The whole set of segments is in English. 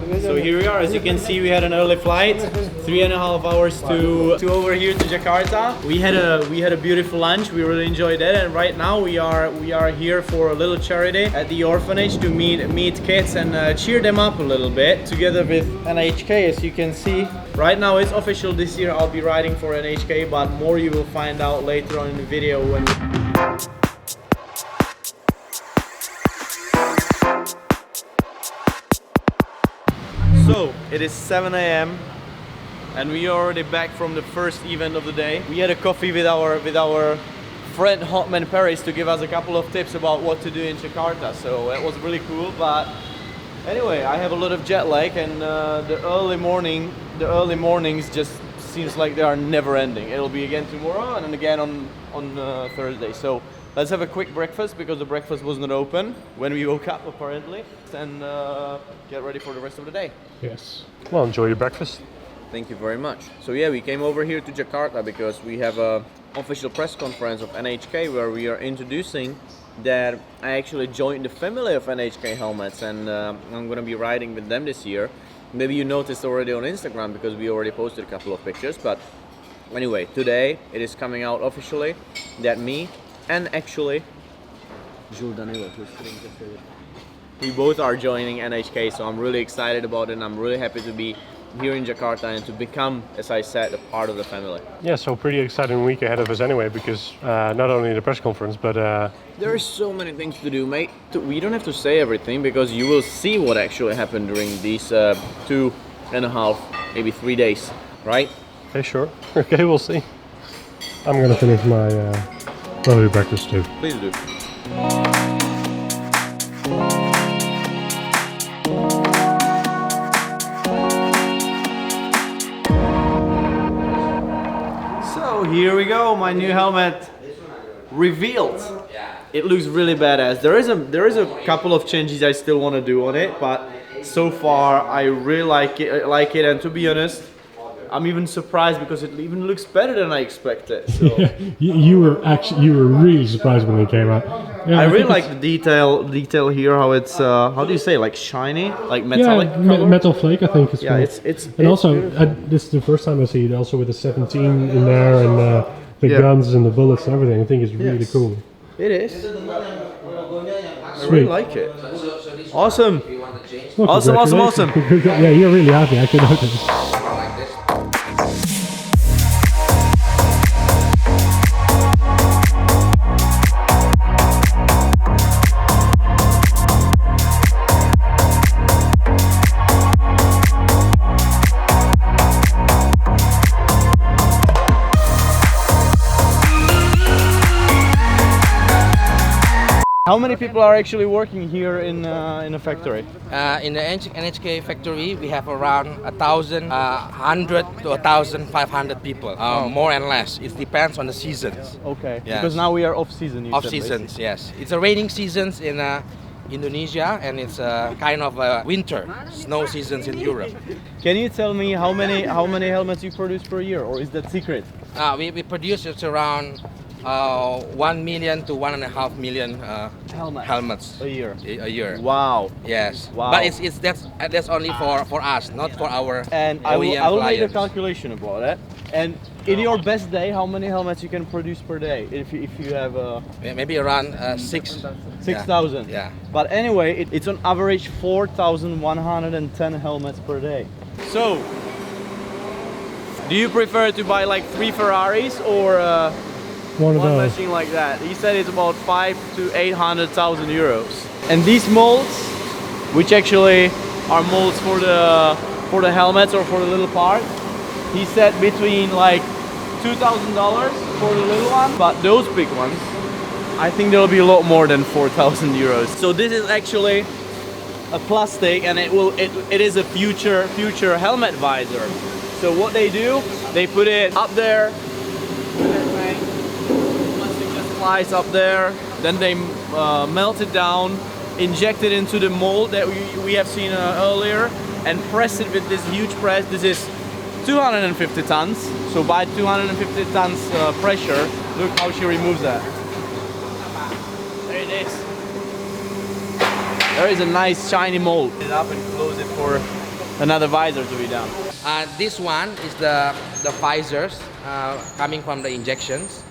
So here we are. As you can see, we had an early flight, 3.5 hours to over here to Jakarta. We had a beautiful lunch. We really enjoyed it, and right now we are here for a little charity at the orphanage to meet kids and cheer them up a little bit together with NHK. As you can see, right now it's official. This year I'll be riding for NHK, but more you will find out later on in the video when. So it is 7 a.m. and we are already back from the first event of the day. We had a coffee with our friend Hallman Paris to give us a couple of tips about what to do in Jakarta. So that was really cool. But anyway, I have a lot of jet lag, and the early mornings just seems like they are never ending. It'll be again tomorrow and then again on Thursday. So let's have a quick breakfast because the breakfast was not open when we woke up apparently, and get ready for the rest of the day. Yes. Well, enjoy your breakfast. Thank you very much. So yeah, we came over here to Jakarta because we have a official press conference of NHK where we are introducing that I actually joined the family of NHK Helmets, and I'm going to be riding with them this year. Maybe you noticed already on Instagram because we already posted a couple of pictures, but anyway, today it is coming out officially that me and actually Jules Danilo, who's sitting just there, we both are joining NHK, so I'm really excited about it, and I'm really happy to be here in Jakarta and to become, as I said, a part of the family. Yeah, so pretty exciting week ahead of us anyway, because not only the press conference, but there are so many things to do, mate. We don't have to say everything because you will see what actually happened during these 2.5, maybe 3 days, right? Okay, sure. Okay, we'll see. I'm gonna finish my early breakfast too. Please do. So here we go, my new helmet revealed. It looks really badass. There is a couple of changes I still want to do on it, but so far I really like it, and to be honest, I'm even surprised because it even looks better than I expected. So. you were really surprised when it came out. Yeah, I really like the detail here. How it's how do you say, like shiny, like metallic? Yeah, metal flake. I think it's yeah, called. it's and also this is the first time I see it. Also with the 17 in there and the guns and the bullets and everything. I think it's really cool. It is. Sweet. I really like it. Awesome. Well, awesome. Yeah, you're really happy. I can notice. How many people are actually working here in the factory? In the NHK factory, we have around 1,100 to 1,500 people, more and less. It depends on the seasons. Okay, yes. Because now we are off season. Off seasons, yes. It's a raining seasons in Indonesia, and it's a kind of a winter, snow seasons in Europe. Can you tell me how many helmets you produce per year, or is that secret? We produce it's around 1 million to 1.5 million helmets a year. A year. Wow. Yes. Wow. But that's only for us, not for our and OEM I will make a clients. calculation about it. And in your best day, how many helmets you can produce per day? If you have maybe around 6,000. Yeah. But anyway, it's on average 4,110 helmets per day. So, do you prefer to buy like 3 Ferraris or one machine like that? He said it's about 500,000 to 800,000 euros. And these molds, which actually are molds for the helmets or for the little part, he said between like $2,000 for the little one, but those big ones, I think they'll be a lot more than 4,000 euros. So this is actually a plastic, and it is a future helmet visor. So what they do, they put it up there. Flies up there, then they melt it down, inject it into the mold that we have seen earlier, and press it with this huge press. This is 250 tons. So by 250 tons pressure, look how she removes that. There it is. There is a nice shiny mold. Put it up and close it for Another visor to be done. This one is the visors coming from the injections.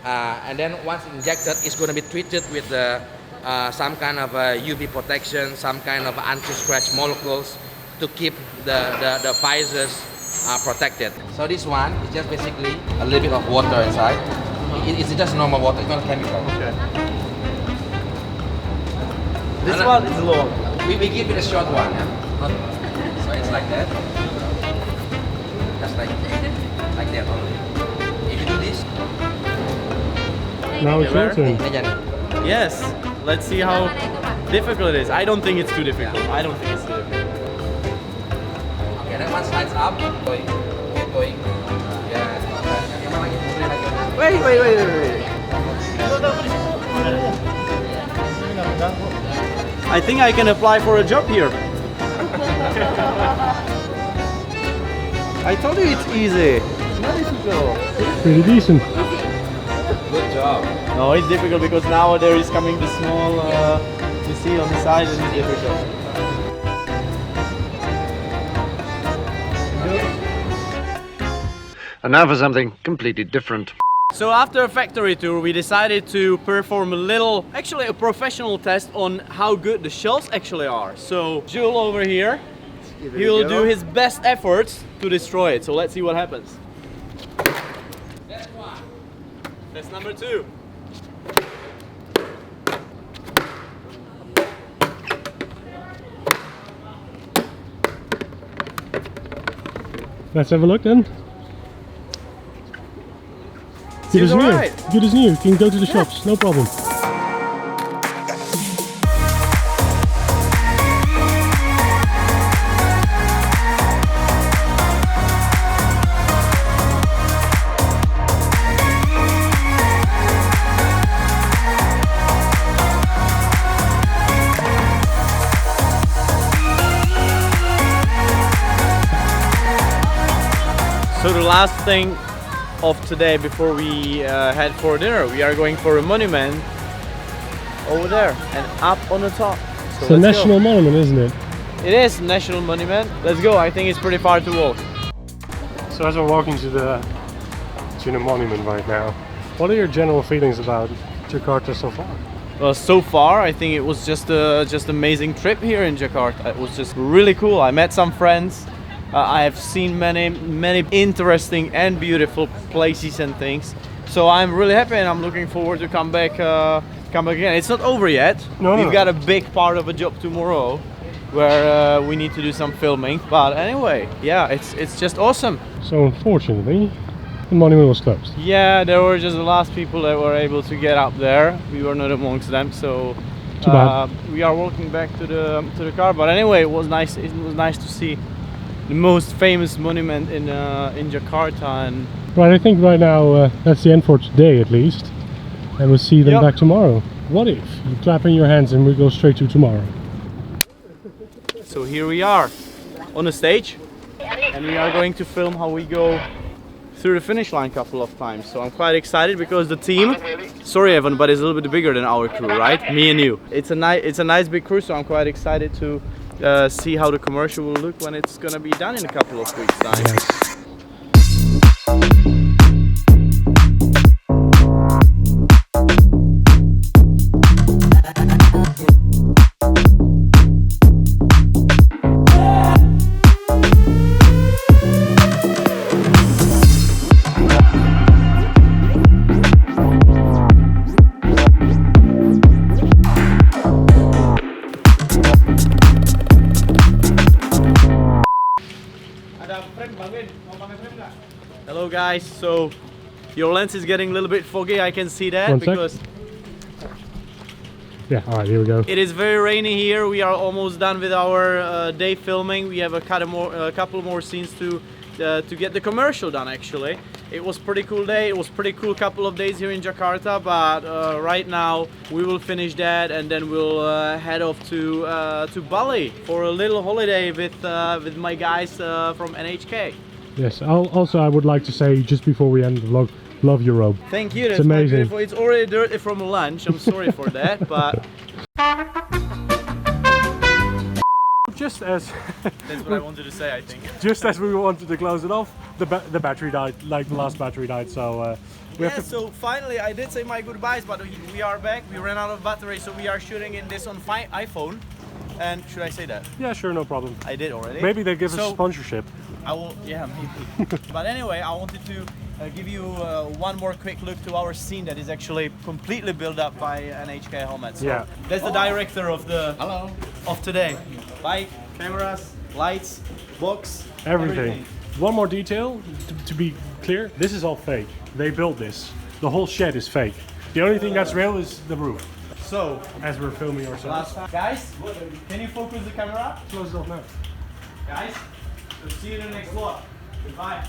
And then once injected, it's going to be treated with some kind of UV protection, some kind of anti-scratch molecules to keep the visors protected. So this one is just basically a little bit of water inside. It's just normal water, it's not chemical. Okay. This one is long. We give it a short one. Yeah? So it's like that. Just like that only. If you do this, Now it's your turn. Yes. Let's see how difficult it is. I don't think it's too difficult. I don't think it's too difficult. Okay, then one slides up. Going. Yeah. Wait. I think I can apply for a job here. I told you it's easy. It's not difficult. Pretty decent. Good job. No, it's difficult because now there is coming the small, you see on the side, and it's difficult. And now for something completely different. So after a factory tour, we decided to perform a professional test on how good the shells actually are. So Jules over here, he will do his best efforts to destroy it. So let's see what happens. That's one. That's number 2. Let's have a look then. Good Seems as new. alright. Good as new. You can go to the shops, no problem. So the last thing of today before we head for dinner, we are going for a monument over there and up on the top. It's a national monument, isn't it? It is a national monument. Let's go. I think it's pretty far to walk. So as we're walking to the monument right now, what are your general feelings about Jakarta so far? Well, so far I think it was just amazing trip here in Jakarta. It was just really cool. I met some friends. I have seen many interesting and beautiful places and things. So I'm really happy and I'm looking forward to come back again. It's not over yet. We've got a big part of a job tomorrow where we need to do some filming. But anyway, yeah, it's just awesome. So unfortunately, the monument was closed. Yeah, there were just the last people that were able to get up there. We were not amongst them, so Too bad. we are walking back to the car. But anyway, it was nice. It was nice to see the most famous monument in Jakarta. And Right, I think right now that's the end for today at least. And we'll see them Yep. back tomorrow. What if you clap in your hands and we go straight to tomorrow? so here we are on the stage, and we are going to film how we go through the finish line a couple of times. So I'm quite excited because the team, sorry Evan, but it's a little bit bigger than our crew, right? Me and you. It's a nice big crew, so I'm quite excited to see how the commercial will look when it's gonna be done in a couple of weeks' time. Yes. Hello guys, so your lens is getting a little bit foggy, I can see that. One sec. Because Yeah, alright, here we go. it is very rainy here. We are almost done with our day filming. We have a couple more scenes to get the commercial done actually. It was pretty cool day. It was pretty cool couple of days here in Jakarta, but right now we will finish that and then we'll head off to Bali for a little holiday with my guys from NHK. Yes, also I would like to say just before we end the vlog, love your robe. Thank you. That's It's quite amazing. beautiful. It's already dirty from lunch. I'm sorry for that, but just as That's what I wanted to say, I think. just as we wanted to close it off, the battery died, like the last battery died. So we have to. So finally I did say my goodbyes, but we are back. We ran out of battery, so we are shooting in this on iPhone. And should I say that? Yeah, sure, no problem. I did already. Maybe they give us So- sponsorship. I will, yeah, maybe. But anyway, I wanted to give you one more quick look to our scene that is actually completely built up by NHK Helmet. So Yeah. that's the director of of today. Bike, cameras, lights, box, Everything. One more detail, to be clear, this is all fake. They built this. The whole shed is fake. The only thing that's real is the roof. So, As we're filming ourselves. last time, guys, can you focus the camera? Close it off now. Guys, we'll see you in the next vlog. Goodbye.